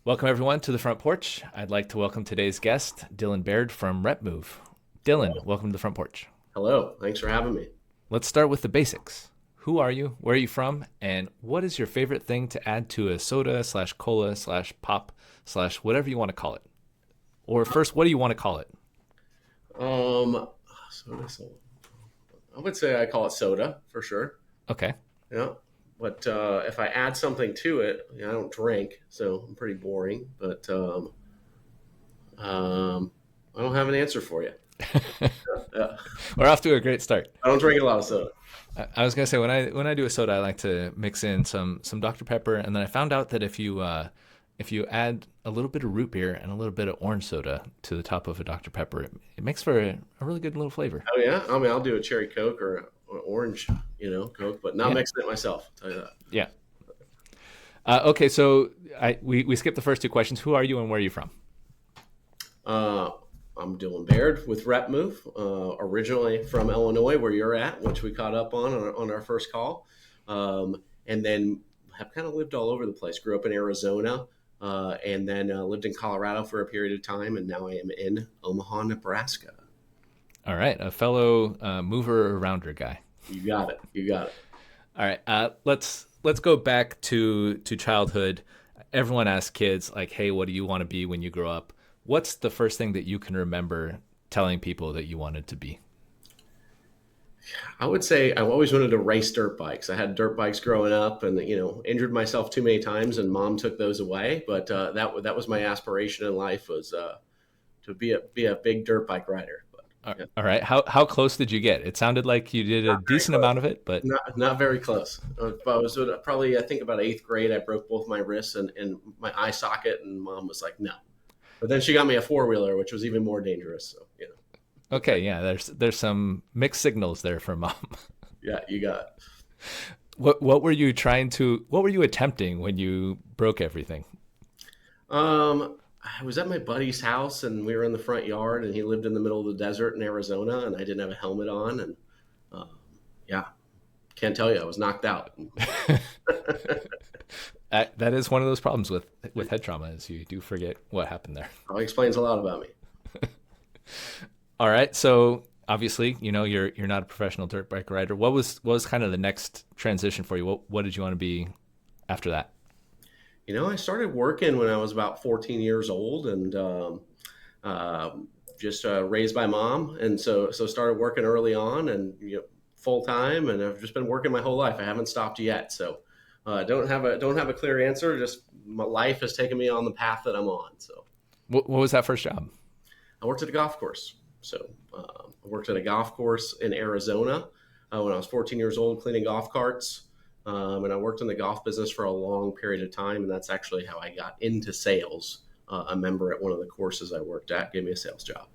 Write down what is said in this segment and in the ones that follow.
Welcome, everyone, to the front porch. I'd like to welcome today's guest, Dillon Baird from RepMove. Dillon, welcome to the front porch. Hello, thanks for having me. Let's start with the basics. Who are you? Where are you from? And what is your favorite thing to add to a soda slash cola slash pop slash whatever you want to call it? Or first, what do you want to call it? Um, soda. I would say I call it soda for sure. Okay. Yeah, but if I add something to it, I don't drink, so I'm pretty boring. But I don't have an answer for you. Yeah, We're off to a great start. I don't drink a lot of soda. I was gonna say when I do a soda, I like to mix in some Dr Pepper, and then I found out that if you add a little bit of root beer and a little bit of orange soda to the top of a Dr Pepper, it makes for a really good little flavor. Oh yeah, I mean I'll do a cherry Coke or orange, Coke, but not Yeah, mixing it myself. I'll tell you that. yeah. Okay, so we skipped the first two questions. Who are you and where are you from? Uh, I'm Dillon Baird with RepMove, originally from Illinois, where you're at, which we caught up on our first call, and then have kind of lived all over the place. Grew up in Arizona, and then lived in Colorado for a period of time, and now I am in Omaha, Nebraska. All right, a fellow mover arounder guy. You got it. You got it. All right, let's go back to childhood. Everyone asks kids like, "Hey, what do you want to be when you grow up?" What's the first thing that you can remember telling people that you wanted to be? I would say I've always wanted to race dirt bikes. I had dirt bikes growing up, and injured myself too many times, and mom took those away. But that was my aspiration in life was to be a big dirt bike rider. But yeah, All right, how close did you get? It sounded like you did a not very decent close. amount of it, but Not very close. I was probably I think about eighth grade. I broke both my wrists and my eye socket, and mom was like, "No." But then she got me a four wheeler, which was even more dangerous. So okay, yeah. There's some mixed signals there from mom. yeah, you got it. What were you trying to? What were you attempting when you broke everything? I was at my buddy's house, and we were in the front yard, and he lived in the middle of the desert in Arizona, and I didn't have a helmet on, and um, yeah, can't tell you, I was knocked out. That is one of those problems with head trauma is you do forget what happened there. Probably explains a lot about me. All right, so obviously you're not a professional dirt bike rider. What was kind of the next transition for you? What did you want to be after that? I started working when I was about 14 years old, and uh, just raised by mom, and so started working early on, and full time, and I've just been working my whole life. I haven't stopped yet, so don't have a clear answer. Just my life has taken me on the path that I'm on. So What was that first job? I worked at a golf course. So I worked at a golf course in Arizona when I was 14 years old, cleaning golf carts. And I worked in the golf business for a long period of time, and that's actually how I got into sales. A member at one of the courses I worked at gave me a sales job.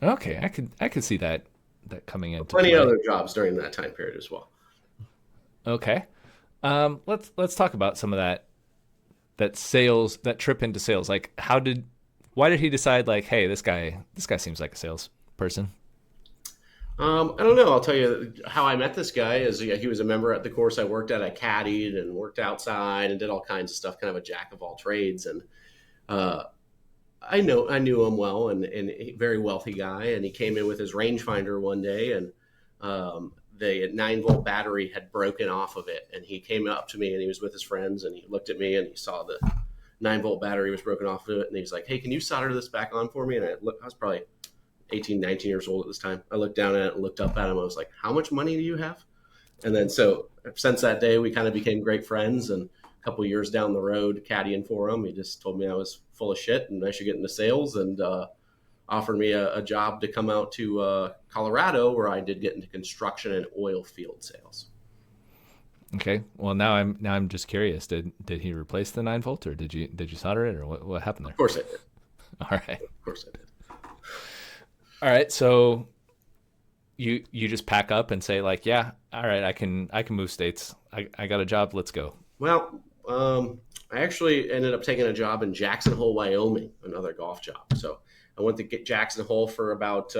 Okay, I could see that coming into Plenty of play. other jobs during that time period as well. Okay, let's talk about some of that sales, that trip into sales. Like, why did he decide like, hey, this guy seems like a salesperson? I don't know. I'll tell you how I met this guy is he was a member at the course I worked at. I caddied and worked outside and did all kinds of stuff, kind of a jack of all trades. And uh, I knew him well, and very wealthy guy. And he came in with his rangefinder one day, and the 9-volt battery had broken off of it. And he came up to me, and he was with his friends, and he looked at me, and he saw the 9-volt battery was broken off of it, and he was like, "Hey, can you solder this back on for me?" And I was probably 18, 19 years old at this time. I looked down at it and looked up at him. I was like, "How much money do you have?" And then so since that day, we kind of became great friends. And a couple of years down the road, caddying for him, he just told me I was full of shit and I should get into sales, and offered me a job to come out to Colorado, where I did get into construction and oil field sales. Okay, well now I'm just curious. Did he replace the 9 volt, or did you solder it, or what happened Of there? course I did. All right, Of course I did. all right. So you just pack up and say like, yeah, all right, I can move states. I got a job. Let's go. Well, I actually ended up taking a job in Jackson Hole, Wyoming, another golf job. So I went to get Jackson Hole for about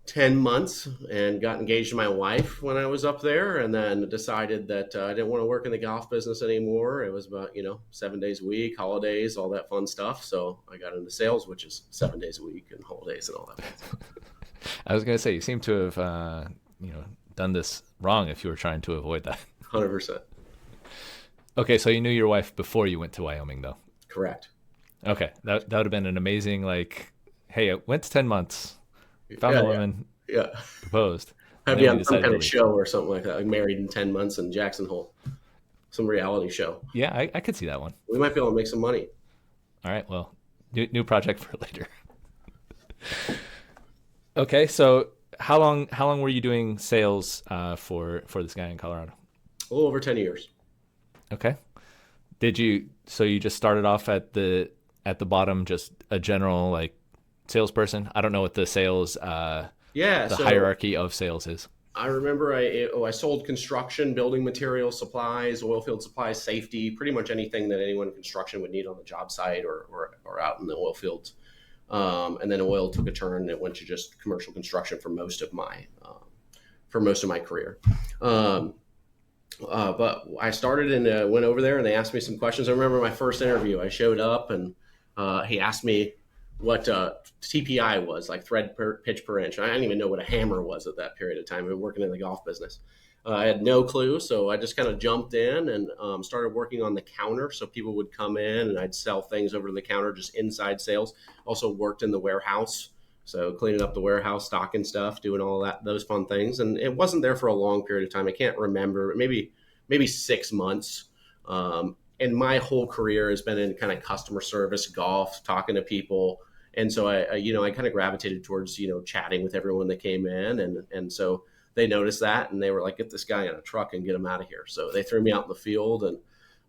10 months and got engaged to my wife when I was up there, and then decided that I didn't want to work in the golf business anymore. It was about, 7 days a week, holidays, all that fun stuff. So I got into sales, which is 7 days a week and holidays and all that fun stuff. I was going to say, you seem to have, done this wrong if you were trying to avoid that. 100%. Okay, so you knew your wife before you went to Wyoming, though. Correct. Okay, that would have been an amazing, like, hey, I went to 10 months, found Yeah, a yeah, woman, yeah. proposed, and I'd then be we on some decided kind to of leave. show or something like that, like Married in 10 Months in Jackson Hole, some reality show. Yeah, I could see that one. We might be able to make some money. All right, well, new project for later. Okay, so how long were you doing sales for this guy in Colorado? A little over 10 years. Okay. So you just started off at the bottom, just a general like salesperson? I don't know what the sales Yeah, the so hierarchy of sales is. I remember I sold construction, building material supplies, oil field supplies, safety, pretty much anything that anyone in construction would need on the job site or out in the oil fields. And then oil took a turn and it went to just commercial construction for most of my career. Um, but I started and went over there and they asked me some questions. I remember my first interview. I showed up and he asked me what TPI was, like thread per pitch per inch. I didn't even know what a hammer was at that period of time. I've been working in the golf business. I had no clue, so I just kind of jumped in and started working on the counter. So people would come in and I'd sell things over the counter, just inside sales. Also worked in the warehouse, so cleaning up the warehouse, stocking stuff, doing all that, those fun things. And it wasn't there for a long period of time. I can't remember, maybe 6 months. And my whole career has been in kind of customer service, golf, talking to people. And so I kind of gravitated towards, chatting with everyone that came in. And so they noticed that and they were like, get this guy in a truck and get him out of here. So they threw me out in the field and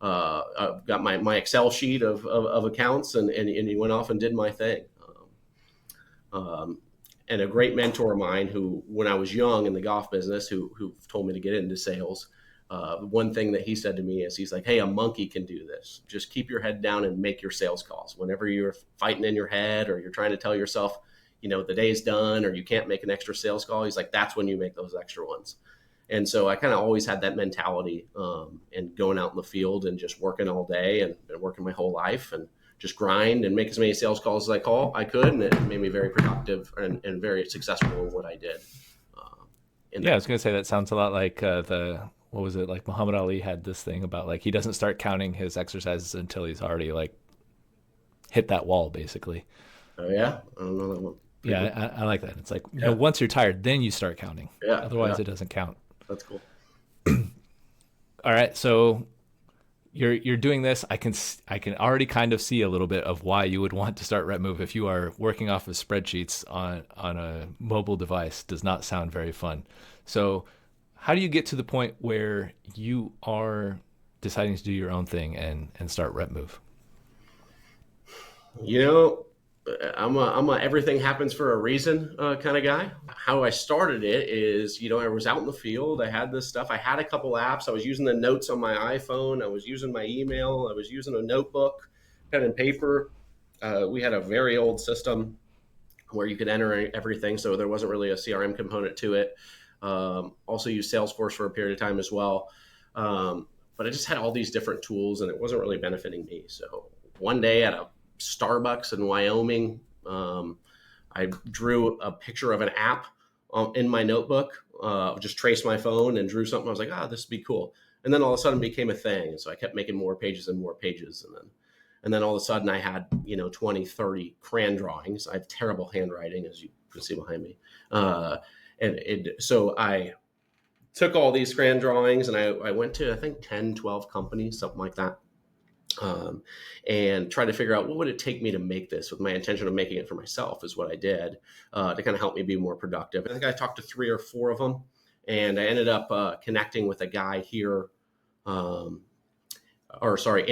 got my Excel sheet of accounts and he went off and did my thing. And a great mentor of mine who, when I was young in the golf business, who told me to get into sales, one thing that he said to me is he's like, hey, a monkey can do this. Just keep your head down and make your sales calls. Whenever you're fighting in your head or you're trying to tell yourself, the day's done or you can't make an extra sales call, he's like, that's when you make those extra ones. And so I kind of always had that mentality and going out in the field and just working all day and working my whole life and just grind and make as many sales calls as I could. And it made me very productive and very successful in what I did. Yeah, I was gonna say that sounds a lot like what was it, like Muhammad Ali had this thing about like he doesn't start counting his exercises until he's already like hit that wall basically. Oh yeah, I don't know that one. Yeah, I like that. It's like Yeah, once you're tired, then you start counting. yeah, Otherwise, yeah. it doesn't count. That's cool. All right, so you're doing this. I can already kind of see a little bit of why you would want to start RepMove if you are working off of spreadsheets on a mobile device. Does not sound very fun. So how do you get to the point where you are deciding to do your own thing and start RepMove? You know, I'm a everything happens for a reason kind of guy. How I started it is, I was out in the field. I had this stuff. I had a couple apps. I was using the notes on my iPhone. I was using my email. I was using a notebook, pen and paper. We had a very old system where you could enter everything, so there wasn't really a CRM component to it. Also used Salesforce for a period of time as well. But I just had all these different tools, and it wasn't really benefiting me. So one day at a Starbucks in Wyoming, I drew a picture of an app in my notebook, just traced my phone and drew something. I was like, this would be cool. And then all of a sudden it became a thing. So I kept making more pages and more pages. And then all of a sudden I had, 20, 30 crayon drawings. I have terrible handwriting, as you can see behind me. So I took all these crayon drawings and I went to, I think, 10, 12 companies, something like that. And try to figure out what would it take me to make this, with my intention of making it for myself is what I did, to kind of help me be more productive. I think I talked to 3 or 4 of them, and I ended up connecting with a guy here, in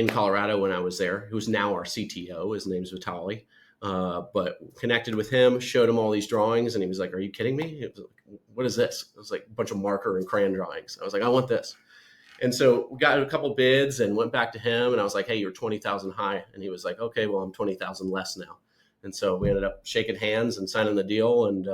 Colorado when I was there, who's now our CTO. His name's Vitali. But connected with him, showed him all these drawings, and he was like, "Are you kidding me?" It was like, "What is this?" It was like a bunch of marker and crayon drawings. I was like, "I want this." And so we got a couple bids and went back to him, and I was like, "Hey, you're 20,000 high." And he was like, "Okay, well, I'm 20,000 less now." And so we ended up shaking hands and signing the deal. And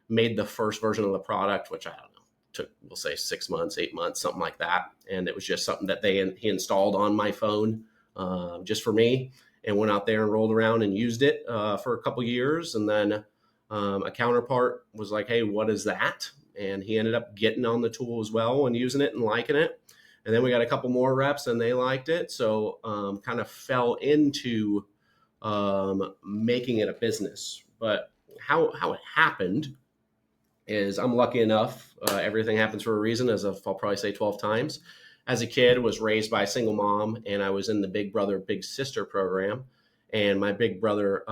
made the first version of the product, which I don't know, took, we'll say 6 months, 8 months, something like that. And it was just something that he installed on my phone just for me, and went out there and rolled around and used it for a couple years. And then a counterpart was like, hey, what is that? And he ended up getting on the tool as well and using it and liking it. And then we got a couple more reps and they liked it. So kind of fell into making it a business. But how it happened is, I'm lucky enough, everything happens for a reason, as I'll probably say 12 times. As a kid, was raised by a single mom, and I was in the Big Brother, Big Sister program. And my big brother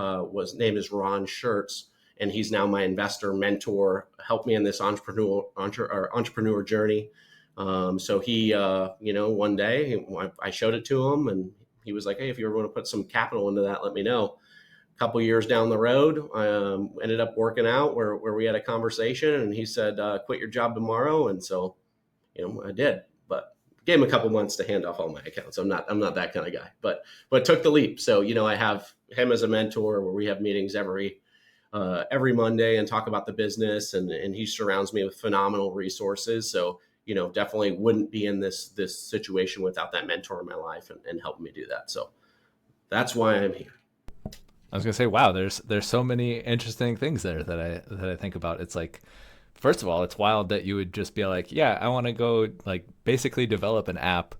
name is Ron Schertz, and he's now my investor mentor, helped me in this entrepreneur journey. So he, one day I showed it to him, and he was like, hey, if you ever want to put some capital into that, let me know. A couple years down the road, I ended up working out where we had a conversation, and he said, quit your job tomorrow. And so, I did, but gave him a couple months to hand off all my accounts. I'm not that kind of guy, but took the leap. So, I have him as a mentor, where we have meetings every Monday and talk about the business, and he surrounds me with phenomenal resources. So, definitely wouldn't be in this situation without that mentor in my life and helping me do that. So that's why I'm here. I was gonna say, wow, there's so many interesting things there that I think about. It's like, first of all, it's wild that you would just be like, yeah, I want to go like basically develop an app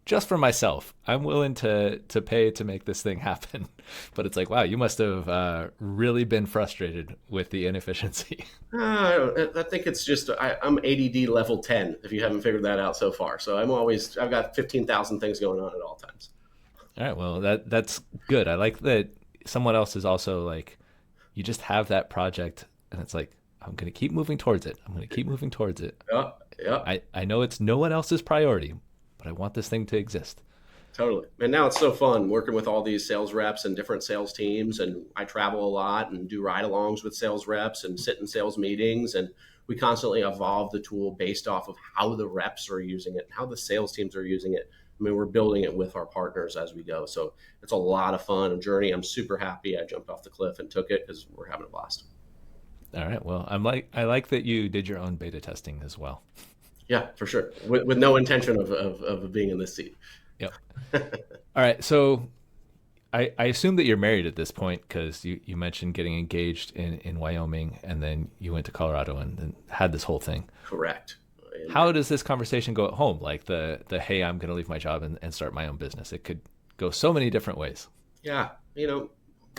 just for myself. I'm willing to pay to make this thing happen. But it's like, wow, you must have really been frustrated with the inefficiency. I think it's just, I'm ADD level 10, if you haven't figured that out so far. So I've got 15,000 things going on at all times. All right, well, that's good. I like that someone else is also like, you just have that project, and it's like, I'm going to keep moving towards it. I'm going to keep moving towards it. Yeah. I know it's no one else's priority, but I want this thing to exist. Totally. And now it's so fun working with all these sales reps and different sales teams. And I travel a lot and do ride-alongs with sales reps and sit in sales meetings. And we constantly evolve the tool based off of how the reps are using it, how the sales teams are using it. I mean, we're building it with our partners as we go. So it's a lot of fun, a journey. I'm super happy I jumped off the cliff and took it, because we're having a blast. All right. Well, I like that you did your own beta testing as well. Yeah, for sure. With no intention of being in this seat. Yep. All right. So I assume that you're married at this point, because you mentioned getting engaged in Wyoming, and then you went to Colorado and then had this whole thing. Correct. How does this conversation go at home? Like the hey, I'm going to leave my job and start my own business. It could go so many different ways. Yeah.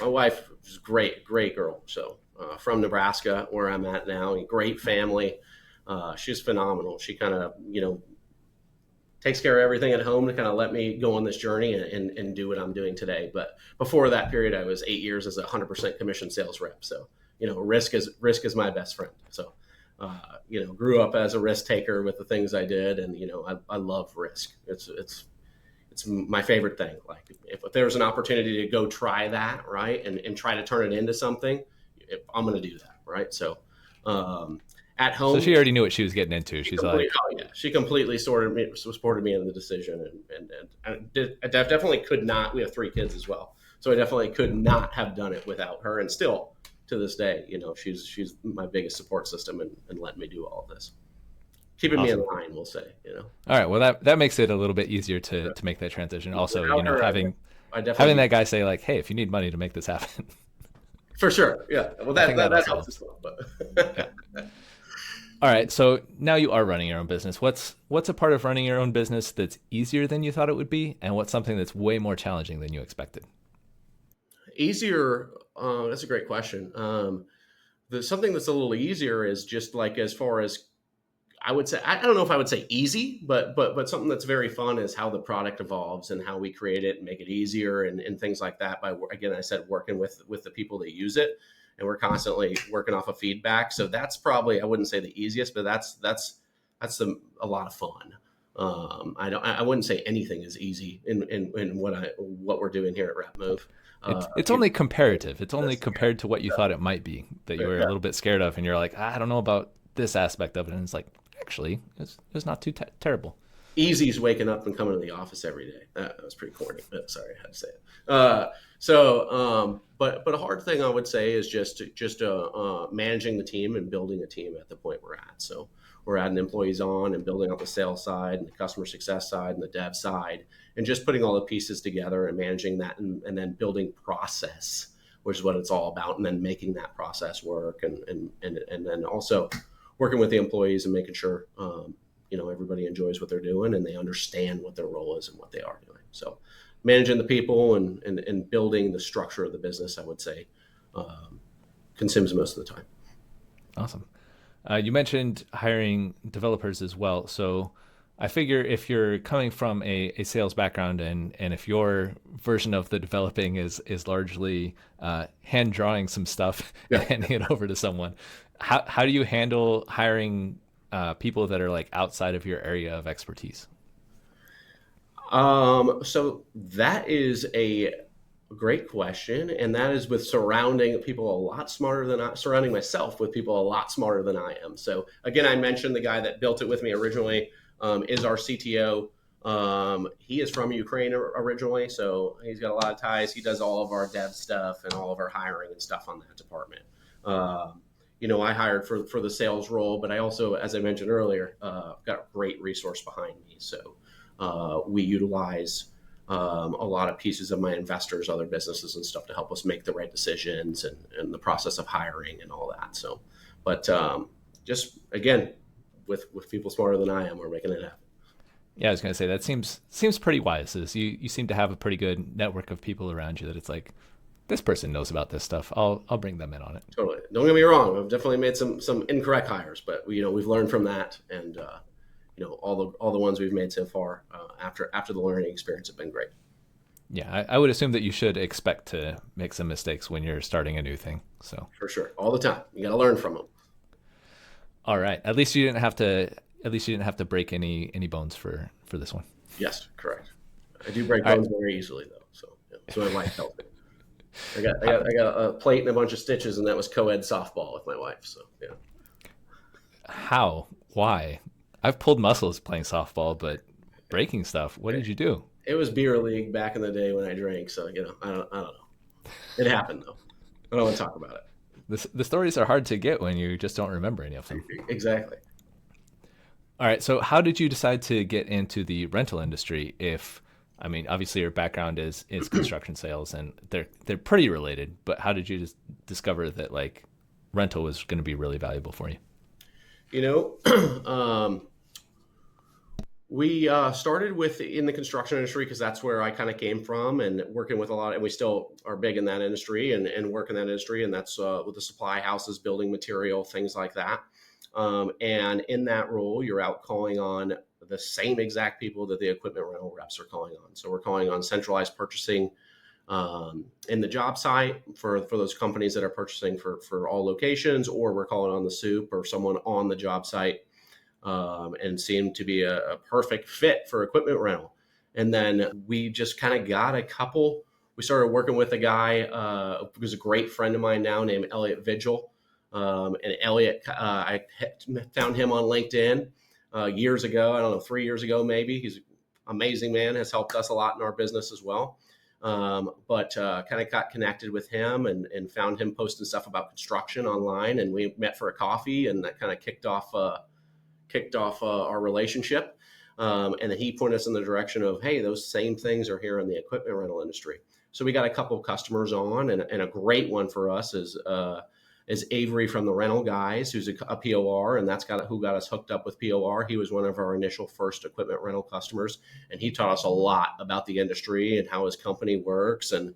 My wife is great girl. So from Nebraska, where I'm at now, great family. She's phenomenal. She kind of, takes care of everything at home to kind of let me go on this journey and do what I'm doing today. But before that period, I was 8 years as a 100% commission sales rep. So, risk is my best friend. So, grew up as a risk taker with the things I did. And, I love risk. It's my favorite thing. Like if there's an opportunity to go try that, right, and try to turn it into something, I'm going to do that. Right. So, at home. So she already knew what she was getting into. She's like, oh yeah, she completely supported me in the decision, and I definitely could not. We have 3 kids as well, so I definitely could not have done it without her. And still, to this day, she's my biggest support system and letting me do all of this, keeping me in line. We'll say, All right, well that makes it a little bit easier to make that transition. Also, having that guy say like, hey, if you need money to make this happen. For sure, yeah. Well, that helps as well. But yeah. All right, so now you are running your own business. What's a part of running your own business that's easier than you thought it would be, and what's something that's way more challenging than you expected? Easier, that's a great question. Something that's a little easier is just like, as far as, I would say, I don't know if I would say easy, but something that's very fun is how the product evolves and how we create it and make it easier and things like that. By, again, I said, working with the people that use it. And we're constantly working off of feedback. So that's probably, I wouldn't say the easiest, but that's a lot of fun. I wouldn't say anything is easy in what we're doing here at RepMove. It's only comparative. It's only compared to what you thought it might be that you were a little bit scared of, and you're like, I don't know about this aspect of it. And it's like, actually, it's not too terrible. Easy is waking up and coming to the office every day. That was pretty corny, but sorry, I had to say it. but a hard thing I would say is just managing the team and building a team at the point we're at. So we're adding employees on and building out the sales side and the customer success side and the dev side, and just putting all the pieces together and managing that, and then building process, which is what it's all about, and then making that process work, and then also working with the employees and making sure everybody enjoys what they're doing and they understand what their role is and what they are doing. So managing the people and building the structure of the business, I would say, consumes most of the time. Awesome. You mentioned hiring developers as well. So I figure if you're coming from a sales background and if your version of the developing is largely hand drawing some stuff Yeah. and handing it over to someone, how do you handle hiring people that are like outside of your area of expertise? So that is a great question, and that is with surrounding people a lot smarter than surrounding myself with people a lot smarter than I am. So again, I mentioned the guy that built it with me originally is our CTO. He is from Ukraine originally, so he's got a lot of ties. He does all of our dev stuff and all of our hiring and stuff on that department. I hired for the sales role, but I also, as I mentioned earlier, got a great resource behind me. So we utilize a lot of pieces of my investors, other businesses and stuff to help us make the right decisions and the process of hiring and all that. So, but just again, with people smarter than I am, we're making it happen. Yeah, I was going to say that seems pretty wise. Is you seem to have a pretty good network of people around you that it's like, this person knows about this stuff. I'll bring them in on it. Totally. Don't get me wrong. I've definitely made some incorrect hires, but we've learned from that, and all the ones we've made so far after the learning experience have been great. Yeah, I would assume that you should expect to make some mistakes when you're starting a new thing. So For sure, all the time. You got to learn from them. all right, at least you didn't have to break any bones for this one. Yes, correct. I do break All bones right. very easily though, so my wife helped me. I got a plate and a bunch of stitches, and that was co-ed softball with my wife. So yeah. How? Why? I've pulled muscles playing softball, but breaking stuff. What did you do? It was beer league back in the day when I drank. So I don't know. It happened though. I don't want to talk about it. The stories are hard to get when you just don't remember any of them. Exactly. All right. So how did you decide to get into the rental industry? Obviously your background is construction sales and they're pretty related, but how did you just discover that like rental was going to be really valuable for you? We started in the construction industry because that's where I kind of came from, and working with a lot, and we still are big in that industry and work in that industry, and that's with the supply houses, building material, things like that. And in that role, you're out calling on the same exact people that the equipment rental reps are calling on. So we're calling on centralized purchasing in the job site for those companies that are purchasing for all locations, or we're calling on the soup or someone on the job site, and seemed to be a perfect fit for equipment rental. And then we just kind of got a couple. We started working with a guy who's a great friend of mine now named Elliot Vigil. And Elliot, I found him on LinkedIn years ago. I don't know, 3 years ago maybe. He's an amazing man, has helped us a lot in our business as well. But kind of got connected with him and found him posting stuff about construction online, and we met for a coffee, and that kind of kicked off our relationship. And then he pointed us in the direction of, hey, those same things are here in the equipment rental industry. So we got a couple of customers on, and a great one for us is Avery from the Rental Guys, who's a POR, and that's who got us hooked up with POR. He was one of our initial first equipment rental customers, and he taught us a lot about the industry and how his company works, and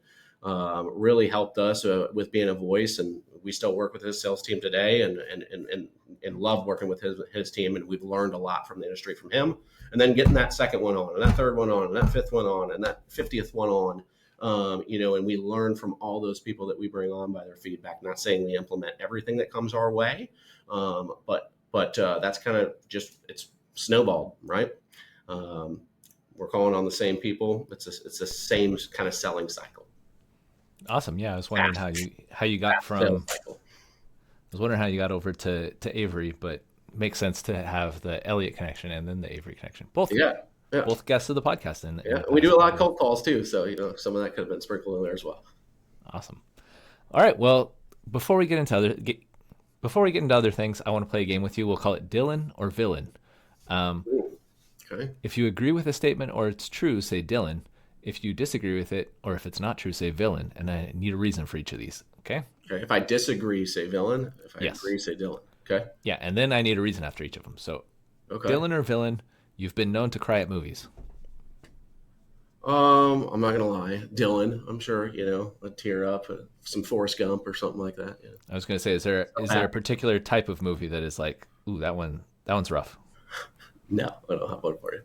really helped us with being a voice. And we still work with his sales team today, and love working with his team. And we've learned a lot from the industry from him. And then getting that second one on, and that third one on, and that fifth one on, and that 50th one on. And we learn from all those people that we bring on by their feedback. Not saying we implement everything that comes our way, but that's kind of just, it's snowballed, right? We're calling on the same people. It's the same kind of selling cycle. Awesome. Yeah, I was wondering how you got from. I was wondering how you got over to Avery, but makes sense to have the Elliott connection and then the Avery connection. Both. Yeah. Both guests of the podcast. We do a lot of cold calls too, so some of that could have been sprinkled in there as well. Awesome. All right. Well, before we get into before we get into other things, I want to play a game with you. We'll call it Dillon or Villain. Um, Ooh, okay. if you agree with a statement or it's true, say Dillon. If you disagree with it or if it's not true, say Villain. And I need a reason for each of these. Okay. Okay. If I disagree, say villain. If I Yes. agree, say Dylan. Okay. Yeah. And then I need a reason after each of them. So Okay. Dillon or Villain, you've been known to cry at movies. I'm not gonna lie, Dylan. I'm sure a tear up, some Forrest Gump or something like that. Yeah. I was going to say, is there a particular type of movie that is like, ooh, that one's rough. No, I don't have one for you.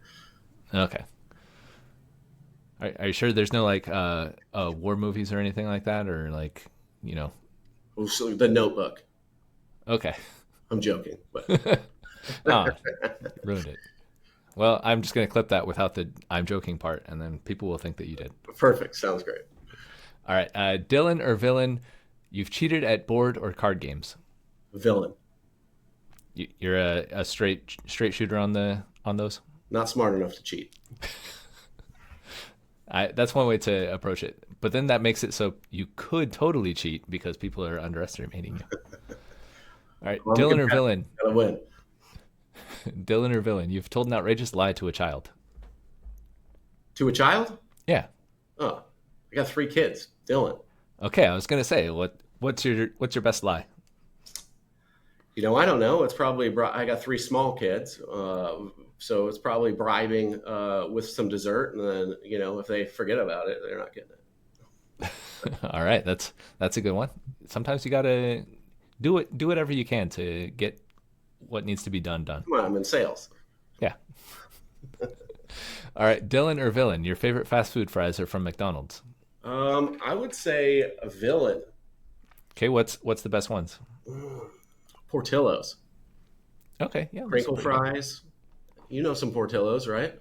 Okay. Are you sure there's no like war movies or anything like that, or like you know? Oh, so the Notebook. Okay. I'm joking, but Ah, ruined it. Well, I'm just gonna clip that without the "I'm joking" part, and then people will think that you did. perfect. Sounds great. All right, Dylan or Villain, you've cheated at board or card games. Villain. You're a straight shooter on those. Not smart enough to cheat. That's one way to approach it, but then that makes it so you could totally cheat because people are underestimating you. All right, Well, I'm a Dylan or competitor. Villain, Gotta win. Dylan or Villain, you've told an outrageous lie to a child. To a child? Yeah. Oh, I got 3 kids. Dylan. Okay, I was gonna say what's your best lie? I don't know. It's probably I got 3 small kids, so it's probably bribing with some dessert, and then if they forget about it, they're not getting it. All right, that's a good one. Sometimes you gotta do whatever you can to get what needs to be done. Come on, I'm in sales. Yeah. All right, Dylan or Villain, your favorite fast food fries are from McDonald's. I would say a villain. Okay, what's the best ones? Portillo's, Okay, yeah, those are crinkle pretty good. fries. You know some Portillo's, right?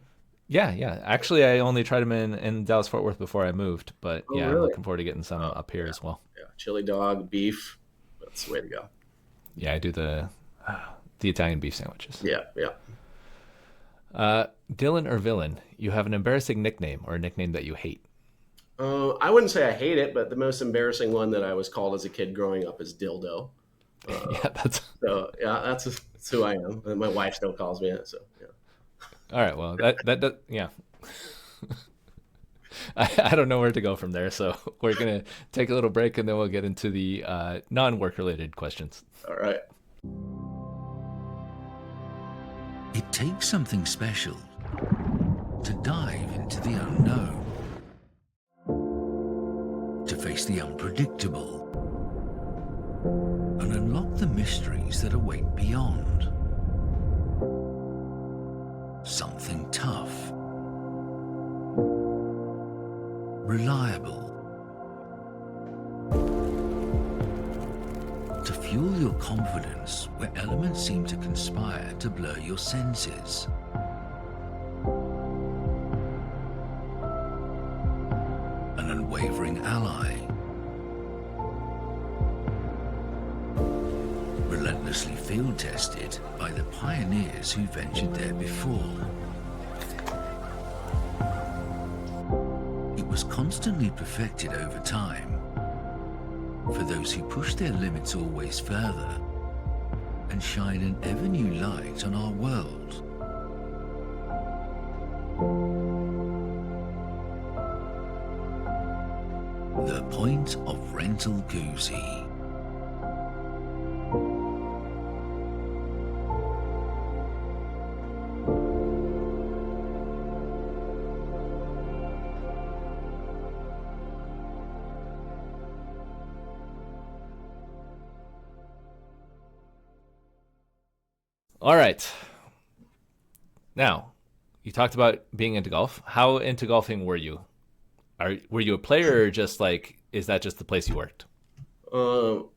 Yeah, yeah. Actually, I only tried them in Dallas Fort Worth before I moved, but Oh, yeah, I'm really? looking forward to getting some Oh, up here yeah, as well. yeah. Chili dog, beef. That's the way to go. Yeah, I do the Italian beef sandwiches. Yeah, yeah. Dylan or Villain, you have an embarrassing nickname or a nickname that you hate. I wouldn't say I hate it, but the most embarrassing one that I was called as a kid growing up is dildo. Uh, Yeah, that's so yeah, that's who I am. And my wife still calls me it. So yeah. all right. Well, that does, yeah. I don't know where to go from there, so we're gonna take a little break and then we'll get into the non-work related questions. All right. It takes something special to dive into the unknown, to face the unpredictable, and unlock the mysteries that await beyond. Something tough, reliable, to fuel your confidence where elements seem to conspire to blur your senses. An unwavering ally, relentlessly field tested by the pioneers who ventured there before. It was constantly perfected over time for those who push their limits always further and shine an ever new light on our world. The Point of Rental Goosey. All right. Now, you talked about being into golf. How into golfing were you? Were you a player or just like is that just the place you worked? Um,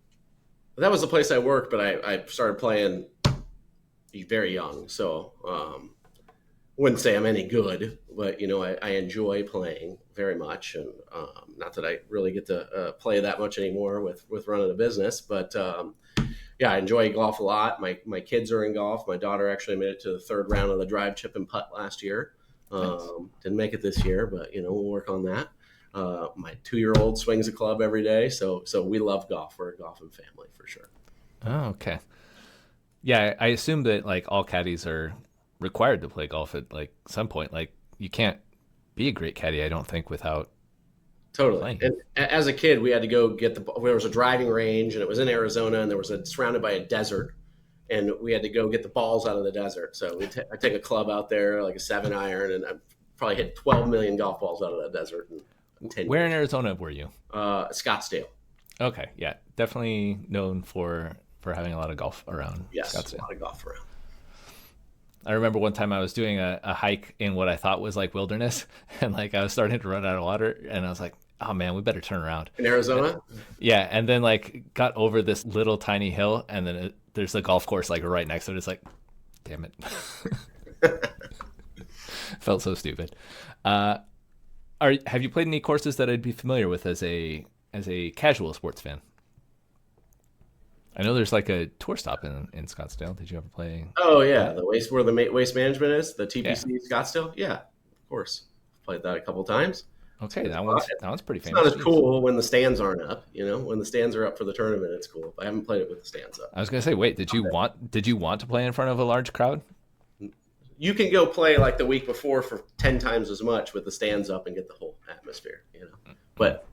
that was the place I worked, but I started playing very young, so wouldn't say I'm any good, but I enjoy playing very much, and not that I really get to play that much anymore with running a business, but yeah, I enjoy golf a lot. My kids are in golf. My daughter actually made it to the third round of the drive, chip, and putt last year. Nice. Didn't make it this year, but we'll work on that. My 2-year-old swings a club every day. So we love golf. We're a golfing family for sure. Oh, okay. Yeah, I assume that like all caddies are required to play golf at like some point. Like you can't be a great caddy, I don't think, without Totally. playing. And as a kid, we had to go get there was a driving range and it was in Arizona and there was surrounded by a desert and we had to go get the balls out of the desert. So I take a club out there, like a 7-iron, and I probably hit 12 million golf balls out of that desert in 10 Where in years. Arizona were you? Scottsdale. Okay, yeah, definitely known for having a lot of golf around Yes, a Scottsdale. lot of golf around. I remember one time I was doing a hike in what I thought was like wilderness, and like I was starting to run out of water, and I was like, "Oh man, we better turn around." In Arizona? Yeah, and then like got over this little tiny hill, and then there's a golf course like right next to it. It's like, damn it, felt so stupid. Have you played any courses that I'd be familiar with as a casual sports fan? I know there's like a tour stop in Scottsdale. Did you ever play? Oh, yeah. The where the waste management is, the Yeah. TPC Scottsdale? Yeah, of course. Played that a couple times. Okay, It's that one's pretty it's not famous. as Jeez. cool when the stands aren't up. When the stands are up for the tournament, it's cool. I haven't played it with the stands up. I was gonna say, wait, did you want to play in front of a large crowd? You can go play like the week before for 10 times as much with the stands up and get the whole atmosphere. But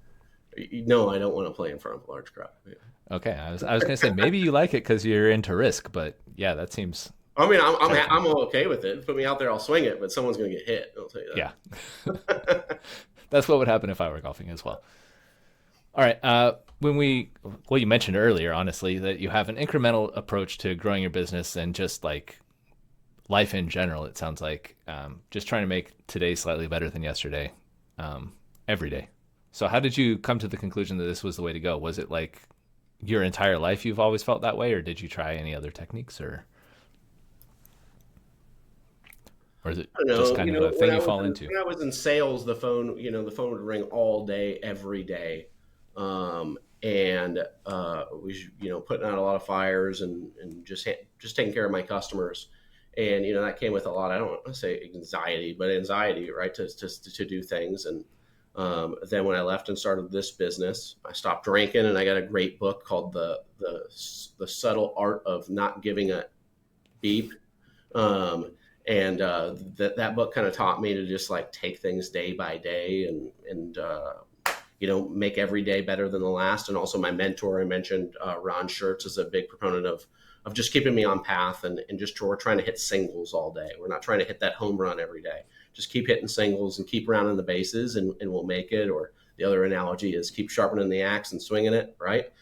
no, I don't want to play in front of a large crowd. Yeah. Okay, I was gonna say maybe you like it because you're into risk, but yeah, that seems I mean, I'm okay with it. Put me out there, I'll swing it, but someone's going to get hit. I'll tell you that. yeah. That's what would happen if I were golfing as well. All right. You mentioned earlier, honestly, that you have an incremental approach to growing your business and just like life in general. It sounds like just trying to make today slightly better than yesterday, every day. So, how did you come to the conclusion that this was the way to go? Was it like your entire life you've always felt that way, or did you try any other techniques, or is it I don't know. just kind of a thing you fall into? When I was in sales, the phone would ring all day, every day. And was putting out a lot of fires and just taking care of my customers, and that came with a lot. I don't want to say anxiety, but anxiety, right? To do things, and then when I left and started this business, I stopped drinking, and I got a great book called the Subtle Art of Not Giving a Beep. And that book kind of taught me to just like take things day by day and make every day better than the last. And also my mentor, I mentioned, Ron Schertz, is a big proponent of just keeping me on path and just we're trying to hit singles all day. We're not trying to hit that home run every day. Just keep hitting singles and keep rounding the bases and we'll make it. Or the other analogy is keep sharpening the axe and swinging it, right?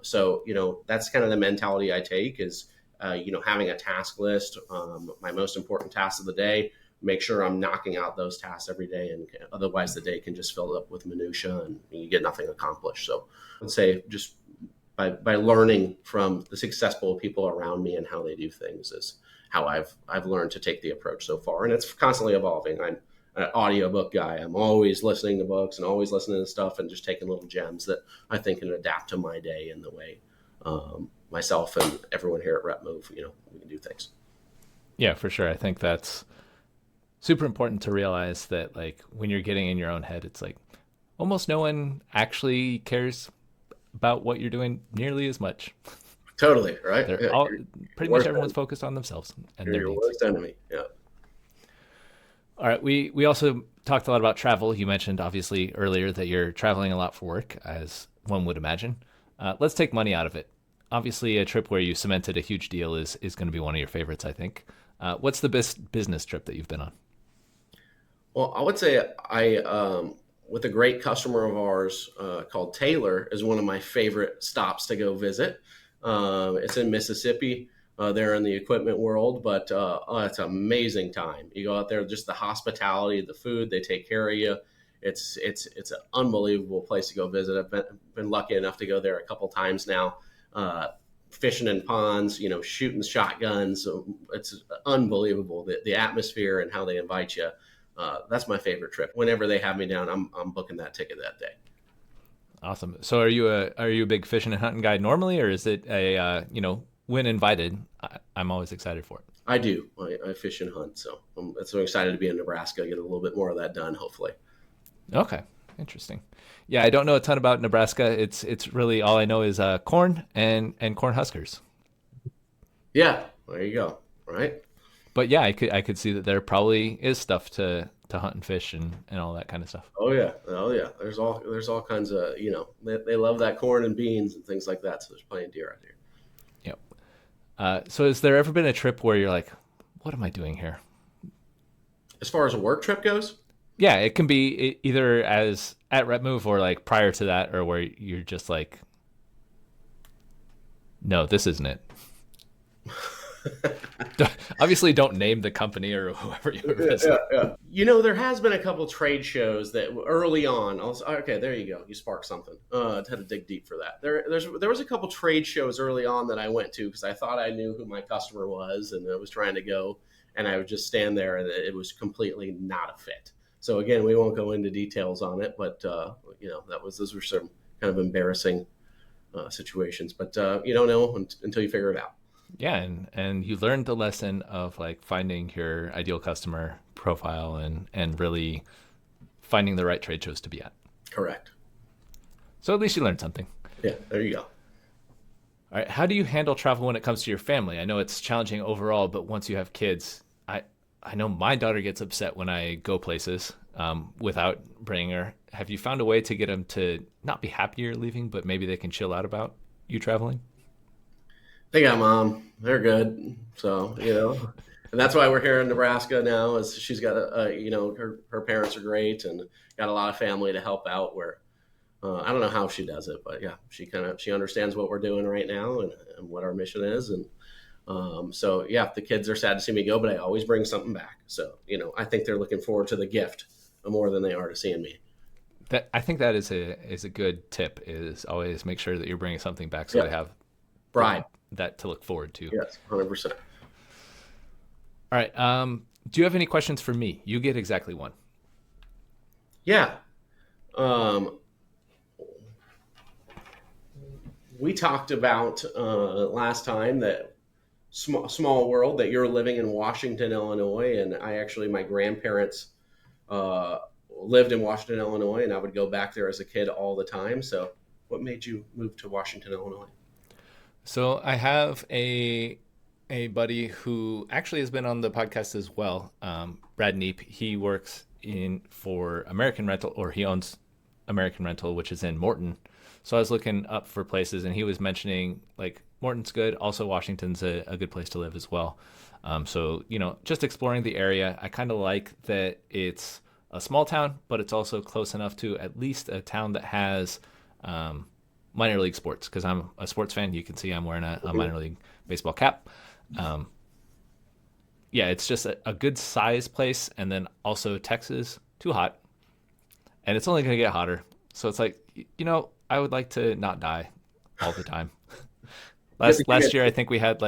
So that's kind of the mentality I take is, having a task list, my most important tasks of the day, make sure I'm knocking out those tasks every day. And otherwise the day can just fill up with minutia and you get nothing accomplished. So I'd say just by learning from the successful people around me and how they do things is how I've learned to take the approach so far. And it's constantly evolving. I'm an audiobook guy. I'm always listening to books and always listening to stuff and just taking little gems that I think can adapt to my day in the way myself and everyone here at RepMove, we can do things. Yeah, for sure. I think that's super important to realize that like when you're getting in your own head, it's like almost no one actually cares about what you're doing nearly as much. Totally, right? They're all pretty much everyone's focused on themselves and You're their your needs. worst enemy. Yeah. All right, we also talked a lot about travel. You mentioned obviously earlier that you're traveling a lot for work, as one would imagine. Let's take money out of it. Obviously, a trip where you cemented a huge deal is going to be one of your favorites, I think. What's the best business trip that you've been on? Well, I would say with a great customer of ours called Taylor, is one of my favorite stops to go visit. It's in Mississippi. They're in the equipment world, but it's an amazing time. You go out there, just the hospitality, the food, they take care of you. It's an unbelievable place to go visit. I've been lucky enough to go there a couple times now. Fishing in ponds, shooting shotguns. So it's unbelievable, the atmosphere and how they invite you. That's my favorite trip. Whenever they have me down, I'm booking that ticket that day. Awesome. So are you a big fishing and hunting guy normally, or is it when invited, I'm always excited for it? I do. I fish and hunt, so I'm excited to be in Nebraska. Get a little bit more of that done, hopefully. Okay. Interesting. Yeah, I don't know a ton about Nebraska. It's really all I know is corn and corn huskers. Yeah, there you go. Right. But yeah, I could see that there probably is stuff to hunt and fish and all that kind of stuff. Oh yeah, oh yeah. There's all kinds of they love that corn and beans and things like that. So there's plenty of deer out here. Yep. So has there ever been a trip where you're like, what am I doing here? As far as a work trip goes, Yeah, it can be either as at RepMove or like prior to that, or where you're just like, no, this isn't it. Obviously, don't name the company or whoever you were visiting. yeah. There has been a couple trade shows that early on. Okay, there you go. You sparked something. I had to dig deep for that. There was a couple trade shows early on that I went to because I thought I knew who my customer was, and I was trying to go, and I would just stand there, and it was completely not a fit. So again, we won't go into details on it, but those were some kind of embarrassing situations. But you don't know until you figure it out. Yeah, and you learned the lesson of like finding your ideal customer profile and really finding the right trade shows to be at. Correct. So at least you learned something. Yeah, there you go. All right, how do you handle travel when it comes to your family? I know it's challenging overall, but once you have kids, I know my daughter gets upset when I go places without bringing her. Have you found a way to get them to not be happy you're leaving, but maybe they can chill out about you traveling? They got mom. They're good. So, and that's why we're here in Nebraska now is she's got her parents are great and got a lot of family to help out where I don't know how she does it, but yeah, she understands what we're doing right now and what our mission is. And so yeah, the kids are sad to see me go, but I always bring something back. So, I think they're looking forward to the gift more than they are to seeing me. I think that is a good tip is always make sure that you're bringing something back so they have Bride. That to look forward to. Yes, 100%. All right. Do you have any questions for me? You get exactly one. Yeah. We talked about last time that small world that you're living in Washington, Illinois, and my grandparents lived in Washington, Illinois, and I would go back there as a kid all the time. So, what made you move to Washington, Illinois? So I have a buddy who actually has been on the podcast as well, Brad Neep. He works for American Rental, or he owns American Rental, which is in Morton. So I was looking up for places, and he was mentioning like Morton's good. Also, Washington's a good place to live as well. So just exploring the area. I kind of like that it's a small town, but it's also close enough to at least a town that has minor league sports, because I'm a sports fan. You can see I'm wearing a minor league baseball cap. Yeah, it's just a good size place. And then also Texas, too hot. And it's only going to get hotter. So it's like, I would like to not die all the time. Last year, I think we had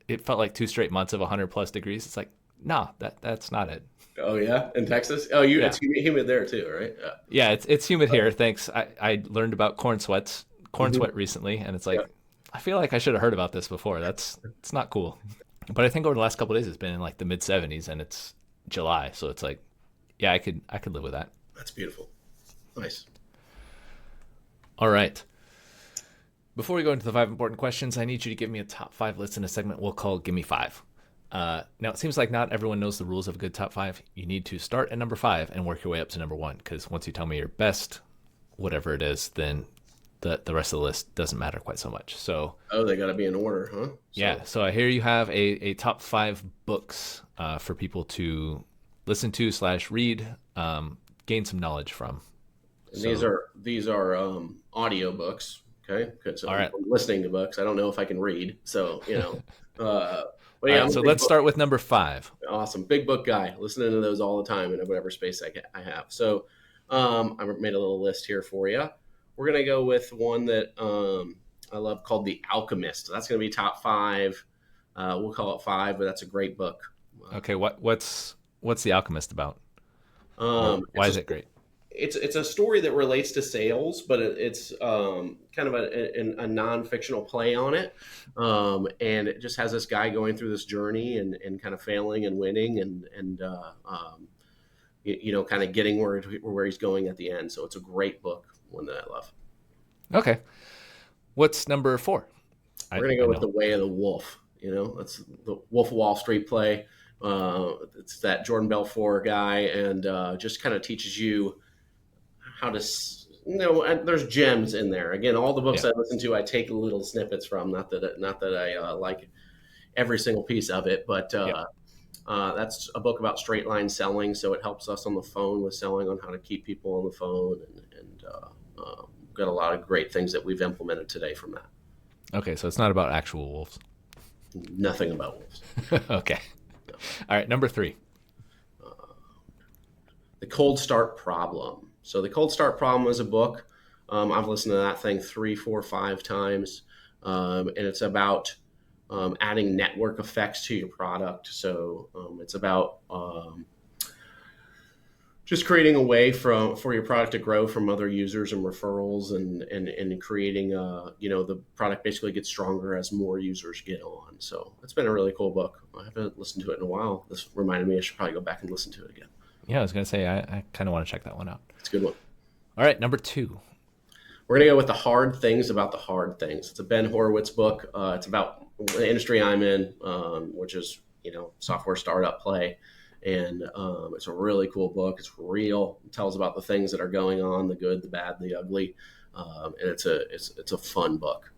it felt like 2 straight months of 100 plus degrees. It's like, no, that's not it. Oh yeah, in Texas. It's humid there too, right? Yeah, it's humid here. Thanks. I learned about corn sweat recently, and it's like I feel like I should have heard about this before. It's not cool. But I think over the last couple of days, it's been in like the mid 70s, and it's July, so it's like, yeah, I could live with that. That's beautiful. Nice. All right. Before we go into the 5 important questions, I need you to give me a top 5 list in a segment we'll call Gimme 5. Now, it seems like not everyone knows the rules of a good top 5. You need to start at number 5 and work your way up to number 1, because once you tell me your best, whatever it is, then the rest of the list doesn't matter quite so much. So they got to be in order, huh? Yeah. So I hear you have a top 5 books for people to listen to / read, gain some knowledge from. And these are audio books. Okay. So all right. I'm listening to books. I don't know if I can read. So, But yeah, right, so let's start with number 5. Awesome. Big book guy. Listening to those all the time in whatever space I have. So I made a little list here for you. We're going to go with one that I love called The Alchemist. That's going to be top 5. We'll call it 5, but that's a great book. Okay. What's The Alchemist about? Why is it great? It's a story that relates to sales, but it's kind of a non-fictional play on it. And it just has this guy going through this journey and kind of failing and winning and kind of getting where he's going at the end. So it's a great book, one that I love. Okay. What's number 4? We're going to go with The Way of the Wolf. That's the Wolf of Wall Street play. It's that Jordan Belfort guy, and just kind of teaches you how to, and there's gems in there. Again, all the books I listen to, I take little snippets from. Not that I like every single piece of it, but that's a book about straight line selling. So it helps us on the phone with selling, on how to keep people on the phone, and got a lot of great things that we've implemented today from that. Okay, so it's not about actual wolves. Nothing about wolves. Okay. No. All right, number 3. The Cold Start Problem. So The Cold Start Problem is a book. I've listened to that thing 3, 4, 5 times. And it's about adding network effects to your product. So it's about just creating a way for your product to grow from other users and referrals, and creating the product basically gets stronger as more users get on. So it's been a really cool book. I haven't listened to it in a while. This reminded me I should probably go back and listen to it again. Yeah, I was going to say, I kind of want to check that one out. It's a good one. All right, number 2. We're going to go with The Hard Things About the Hard Things. It's a Ben Horowitz book. It's about the industry I'm in, which is, software startup play. And it's a really cool book. It's real. It tells about the things that are going on, the good, the bad, the ugly. And it's a fun book.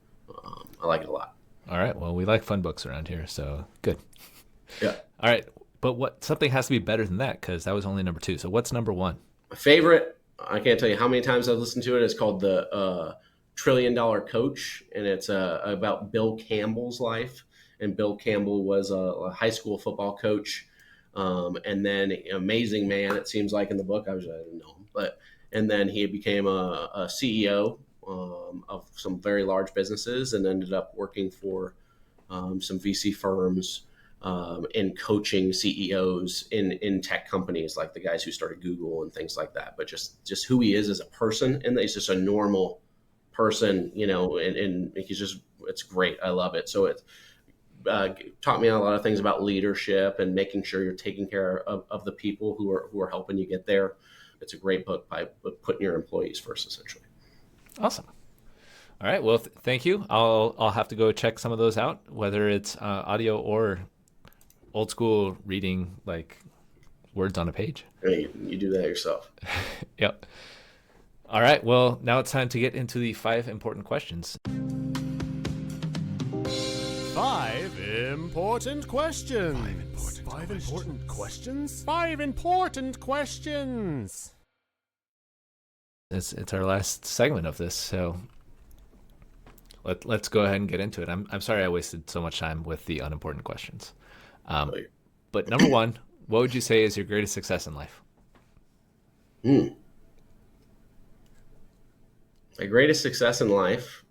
I like it a lot. All right. Well, we like fun books around here, so good. Yeah. All right. But something has to be better than that, because that was only number 2. So what's number 1? My favorite, I can't tell you how many times I've listened to it. It's called The $1 Trillion Coach, and it's about Bill Campbell's life. And Bill Campbell was a high school football coach, and then amazing man, it seems like in the book. I didn't know him, and then he became a CEO of some very large businesses, and ended up working for some VC firms, and coaching CEOs in tech companies, like the guys who started Google and things like that. But just who he is as a person, and he's just a normal person, and it's great. I love it. So it taught me a lot of things about leadership and making sure you're taking care of the people who are helping you get there. It's a great book by putting your employees first, essentially. Awesome. All right. Well, thank you. I'll have to go check some of those out, whether it's audio or old school reading, like words on a page. Hey, you do that yourself. Yep. All right. Well, now it's time to get into the 5 important questions. 5 important questions. 5 important questions. 5 important questions. It's our last segment of this, so let's go ahead and get into it. I'm sorry I wasted so much time with the unimportant questions. But number 1, what would you say is your greatest success in life? My greatest success in life,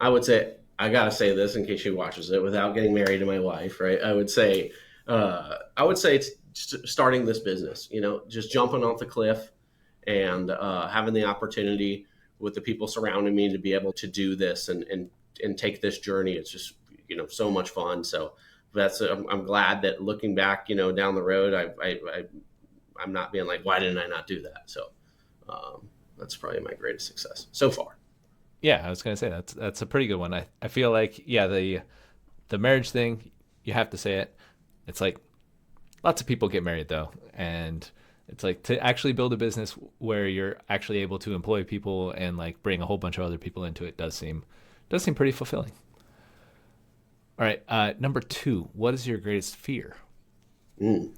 I would say, I got to say this in case she watches it, without getting married to my wife, right? I would say it's starting this business, just jumping off the cliff and having the opportunity with the people surrounding me to be able to do this and take this journey. It's just, so much fun. So I'm glad that looking back, down the road, I'm not being like, why didn't I not do that? So that's probably my greatest success so far. Yeah, I was going to say that's a pretty good one. I feel like, the marriage thing, you have to say it. It's like lots of people get married though. And it's like to actually build a business where you're actually able to employ people and like bring a whole bunch of other people into it does seem pretty fulfilling. All right. Number 2, what is your greatest fear? My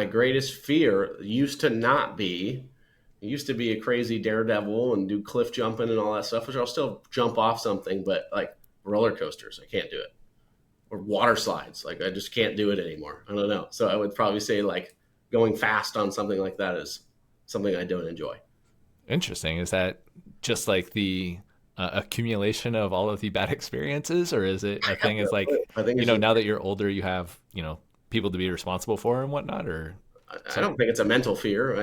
greatest fear used to be a crazy daredevil and do cliff jumping and all that stuff, which I'll still jump off something, but like roller coasters, I can't do it. Or water slides, like I just can't do it anymore. I don't know. So I would probably say like going fast on something like that is something I don't enjoy. Interesting. Is that just like the accumulation of all of the bad experiences, or is it a thing is like, I think now that you're older, you have, people to be responsible for and whatnot, or? I don't think it's a mental fear.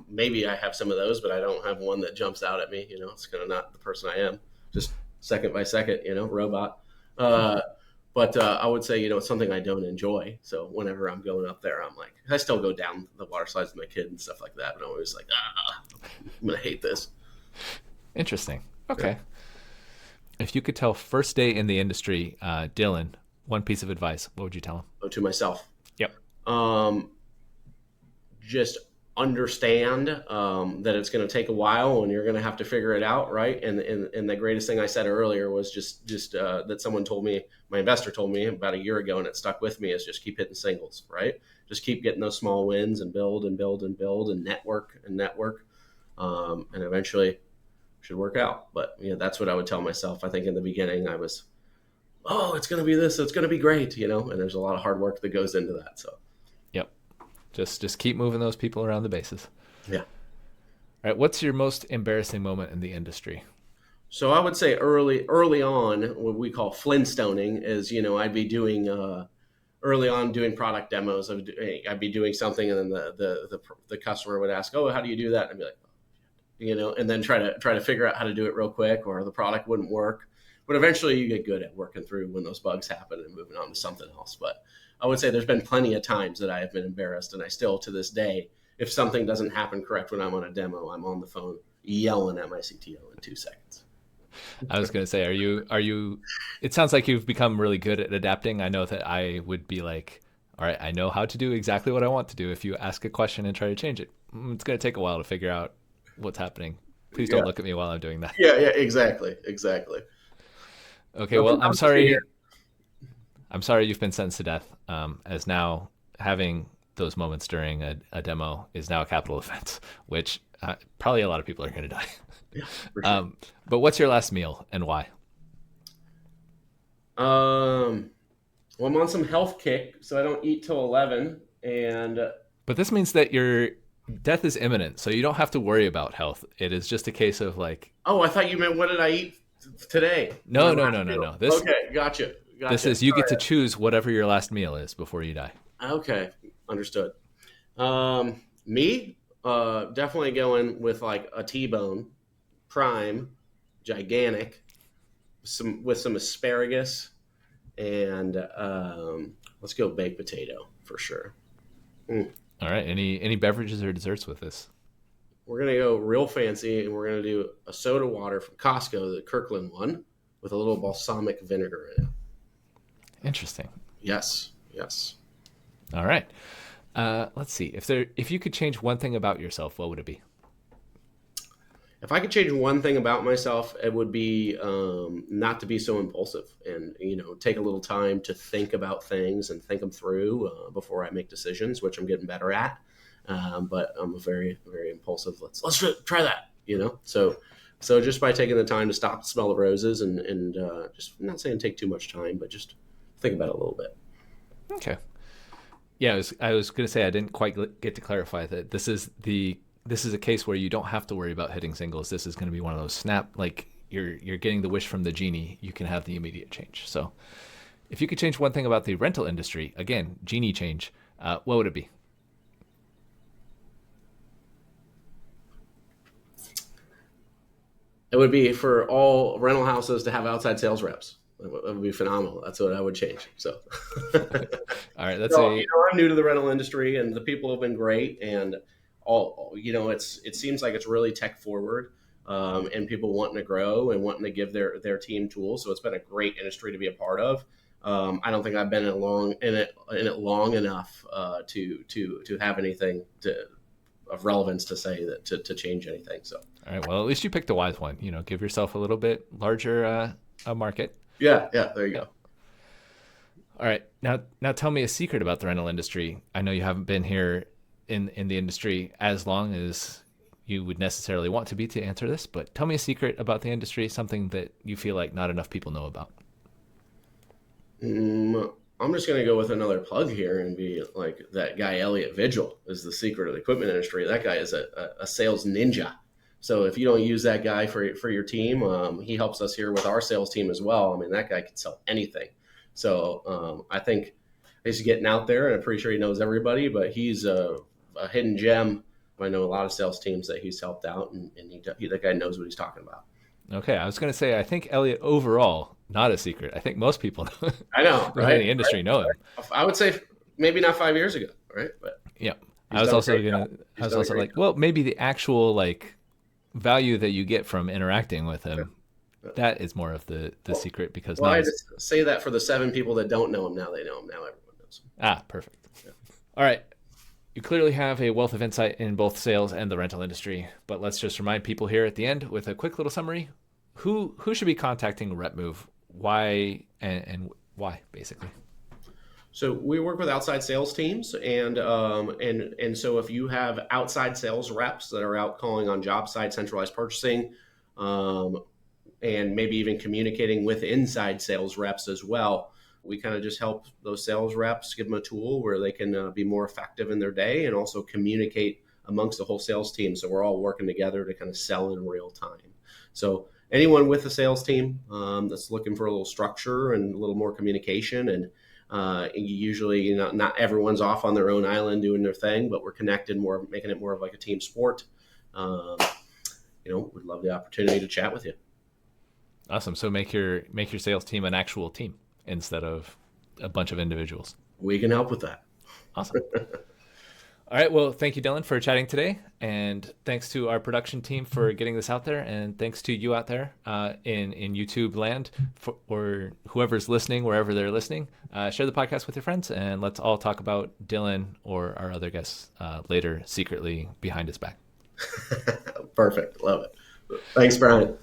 Maybe I have some of those, but I don't have one that jumps out at me. It's kind of not the person I am. Just second by second, robot. But I would say, it's something I don't enjoy. So whenever I'm going up there, I'm like, I still go down the water slides with my kid and stuff like that. But I'm always like, I'm going to hate this. Interesting. Okay. If you could tell first day in the industry, Dillon, one piece of advice, what would you tell him? Oh, to myself. Yep. Just understand that it's going to take a while and you're going to have to figure it out, right? And the greatest thing I said earlier was just that someone told me, my investor told me about a year ago, and it stuck with me, is just keep hitting singles, right? Just keep getting those small wins and build and build and build and network, and eventually should work out. But that's what I would tell myself. I think in the beginning I was, it's going to be this, it's going to be great, and there's a lot of hard work that goes into that. So yep. Just keep moving those people around the bases. Yeah. All right. What's your most embarrassing moment in the industry? So I would say early on, what we call Flintstoning is, I'd be doing early on doing product demos. I'd be doing something, and then the customer would ask, "Oh, how do you do that?" And I'd be like, and then try to figure out how to do it real quick, or the product wouldn't work. But eventually, you get good at working through when those bugs happen and moving on to something else. But I would say there's been plenty of times that I have been embarrassed, and I still, to this day, if something doesn't happen correct when I'm on a demo, I'm on the phone yelling at my CTO in 2 seconds. I was going to say, are you, it sounds like you've become really good at adapting. I know that I would be like, all right, I know how to do exactly what I want to do. If you ask a question and try to change it, it's going to take a while to figure out what's happening. Please don't look at me while I'm doing that. Yeah, exactly. Okay, well, I'm sorry you've been sentenced to death, as now having those moments during a demo is now a capital offense, which probably a lot of people are going to die. Yeah, for sure. But what's your last meal and why? Well, I'm on some health kick, so I don't eat till 11. But this means that your death is imminent, so you don't have to worry about health. It is just a case of like... Oh, I thought you meant what did I eat today? No. Okay, gotcha. This is, you get to choose whatever your last meal is before you die. Okay, understood. Me, definitely going with like a T-bone, prime, gigantic, with some asparagus, and let's go baked potato for sure. All right. Any beverages or desserts with this? We're gonna go real fancy, and we're gonna do a soda water from Costco, the Kirkland one, with a little balsamic vinegar in it. Interesting. Yes. All right. Let's see. If you could change one thing about yourself, what would it be? If I could change one thing about myself, it would be not to be so impulsive, and take a little time to think about things and think them through before I make decisions, which I'm getting better at. But I'm a very, very impulsive. Let's try that. So just by taking the time to stop, smell the roses, and just, I'm not saying take too much time, but just think about it a little bit. Okay. Yeah, I was going to say I didn't quite get to clarify that this is a case where you don't have to worry about hitting singles. This is going to be one of those snap, like you're getting the wish from the genie. You can have the immediate change. So if you could change one thing about the rental industry, again, genie change, what would it be? It would be for all rental houses to have outside sales reps. That would be phenomenal. That's what I would change. So, all right, I'm new to the rental industry, and the people have been great, and it seems like it's really tech forward, and people wanting to grow and wanting to give their team tools. So it's been a great industry to be a part of. I don't think I've been in it long enough to have anything of relevance to say that to change anything. So, all right, well, at least you picked a wise one. Give yourself a little bit larger a market. Yeah, there you go. All right, now tell me a secret about the rental industry. I know you haven't been here in the industry as long as you would necessarily want to be to answer this, but tell me a secret about the industry, something that you feel like not enough people know about. I'm just going to go with another plug here and be like that guy, Elliot Vigil, is the secret of the equipment industry. That guy is a sales ninja. So if you don't use that guy for your team, he helps us here with our sales team as well. I mean, that guy can sell anything. So I think he's getting out there, and I'm pretty sure he knows everybody, but he's a hidden gem. I know a lot of sales teams that he's helped out, and that guy knows what he's talking about. Okay, I was going to say, I think Elliot overall not a secret. I think most people know, I know, in right? the industry know him. I would say maybe not 5 years ago, right? But Yeah. he's I was done a also great gonna. job. I He's was done a also great like, job. well, maybe the actual like value that you get from interacting with him, that is more of the secret, because Well, not I as just say that for the 7 people that don't know him now. They know him now. Everyone knows him. perfect. All right. You clearly have a wealth of insight in both sales and the rental industry, but let's just remind people here at the end with a quick little summary. Who should be contacting RepMove? Why and why, basically? So we work with outside sales teams, and so if you have outside sales reps that are out calling on job site centralized purchasing, and maybe even communicating with inside sales reps as well, we kind of just help those sales reps, give them a tool where they can be more effective in their day and also communicate amongst the whole sales team. So we're all working together to kind of sell in real time. So anyone with a sales team that's looking for a little structure and a little more communication, and usually, not everyone's off on their own island doing their thing, but we're connected more, making it more of like a team sport. We'd love the opportunity to chat with you. Awesome. So make your sales team an actual team instead of a bunch of individuals. We can help with that. Awesome. All right. Well, thank you, Dillon, for chatting today. And thanks to our production team for getting this out there. And thanks to you out there in YouTube land, or whoever's listening, wherever they're listening. Share the podcast with your friends, and let's all talk about Dillon or our other guests later, secretly behind his back. Perfect. Love it. Thanks, Brian.